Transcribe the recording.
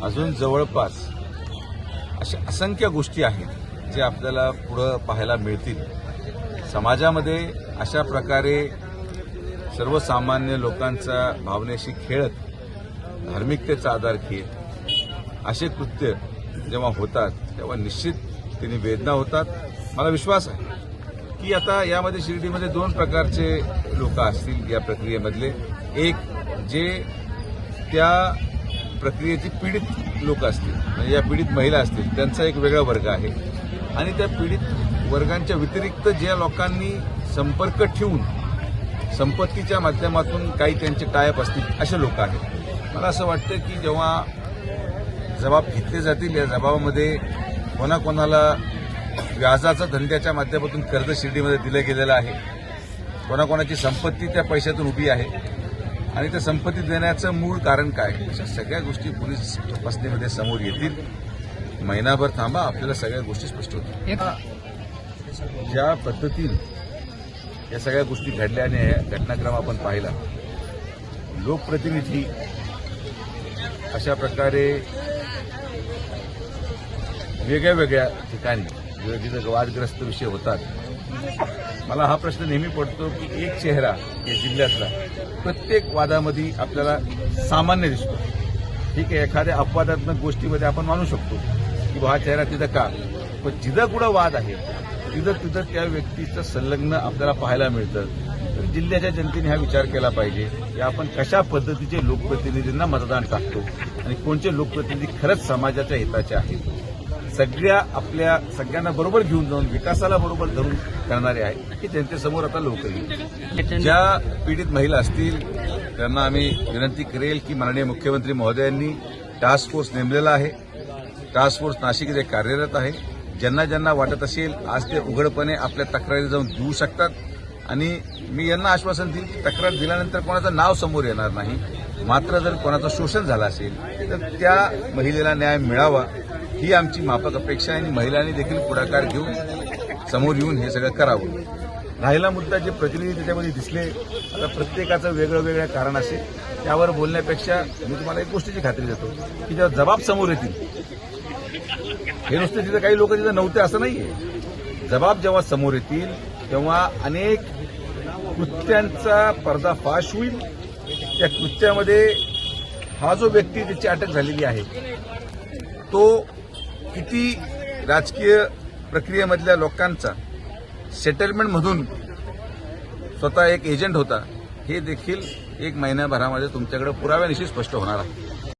अजून जवळपास अशा असंख्य गोष्टी आहेत जे आपल्याला पुढं पाहायला मिळतील। समाजामध्ये अशा प्रकारे सर्वसामान्य लोकांचा भावनेशी खेळत, धार्मिकतेचा आधार घेत असे कृत्य जेव्हा होतात तेव्हा निश्चित त्यांनी वेदना होतात। मला विश्वास आहे की आता यामध्ये शिर्डीमध्ये दोन प्रकारचे लोक असतील या प्रक्रियेमधले। एक जे त्या प्रक्रियेची पीडित लोक असतील, म्हणजे या पीडित महिला असतील, त्यांचा एक वेगळा वर्ग आहे। आणि त्या पीडित वर्गांच्या व्यतिरिक्त ज्या लोकांनी संपर्क ठेवून संपत्तीच्या माध्यमातून काही त्यांचे टायअप असतील असे लोक आहेत। मला असं वाटतं की जेव्हा जबाब घेतले जातील, या जबाबामध्ये कोणाकोणाला व्याजाचा धंद्याच्या माध्यमातून कर्ज शिर्डीमध्ये दिलं गेलेलं आहे, कोणाकोणाची संपत्ती त्या पैशातून उभी आहे आणि त्या संपत्ती देण्याचं मूळ कारण काय, अशा सगळ्या गोष्टी पोलीस तपासणीमध्ये समोर येतील। महिनाभर थांबा, आपल्याला सगळ्या गोष्टी स्पष्ट होतील। ज्या पद्धतीने या सगळ्या गोष्टी घडल्या आणि घटनाक्रम आपण पाहिला, लोकप्रतिनिधी अशा प्रकारे वेगळ्या वेगळ्या ठिकाणी जिथे वादग्रस्त विषय होतात, मला हा प्रश्न नेहमी पडतो की एक चेहरा या जिल्ह्यातला प्रत्येक वादामध्ये आपल्याला सामान्य दिसतो। ठीक आहे, एखाद्या अपवादात्मक गोष्टीमध्ये आपण मानू शकतो की हा चेहरा तिथं का, पण जिथं कुठं वाद आहे तिथं त्या व्यक्तीचं संलग्न आपल्याला पाहायला मिळतं। तर जिल्ह्याच्या जनतेने हा विचार केला पाहिजे की आपण कशा पद्धतीचे लोकप्रतिनिधींना मतदान टाकतो आणि कोणते लोकप्रतिनिधी खरंच समाजाच्या हिताचे आहेत, सगळ्यांना बरोबर घेऊन जाऊन विकासाला बरोबर धरून करणारे आहे की जनतेसमोर आता लवकर येईल। ज्या पीडित महिला असतील त्यांना आम्ही विनंती करेल की माननीय मुख्यमंत्री महोदयांनी टास्क फोर्स नेमलेला आहे। टास्क फोर्स नाशिकमध्ये कार्यरत आहे। ज्यांना ज्यांना वाटत असेल आज ते उघडपणे आपल्या तक्रारी जाऊन देऊ शकतात आणि मी यांना आश्वासन देईन की तक्रार दिल्यानंतर कोणाचं नाव समोर येणार नाही। मात्र जर कोणाचं शोषण झालं असेल तर त्या महिलेला न्याय मिळावा ही आमची माफक अपेक्षा आहे आणि महिलांनी देखील पुढाकार घेऊन समोर येऊन हे सगळं करावं। राहिला मुद्दा, जे प्रतिनिधी त्याच्यामध्ये दिसले, आता प्रत्येकाचं वेगळं वेगळं कारण असेल, त्यावर बोलण्यापेक्षा मी तुम्हाला एक गोष्टीची खात्री देतो की जेव्हा जबाब समोर येतील, हे नुसतं तिथं काही लोक तिथं नव्हते असं नाहीये, जबाब जेव्हा समोर येतील तेव्हा अनेक कृत्यांचा पर्दाफाश होईल। त्या कृत्यामध्ये हा जो व्यक्ती त्याची अटक झालेली आहे तो किती राजकीय प्रक्रियेमधल्या लोकांचा सेटलमेंटमधून स्वतः एक एजंट होता, हे देखील एक महिन्याभरामध्ये तुमच्याकडे पुराव्यानिशी स्पष्ट होणार आहे।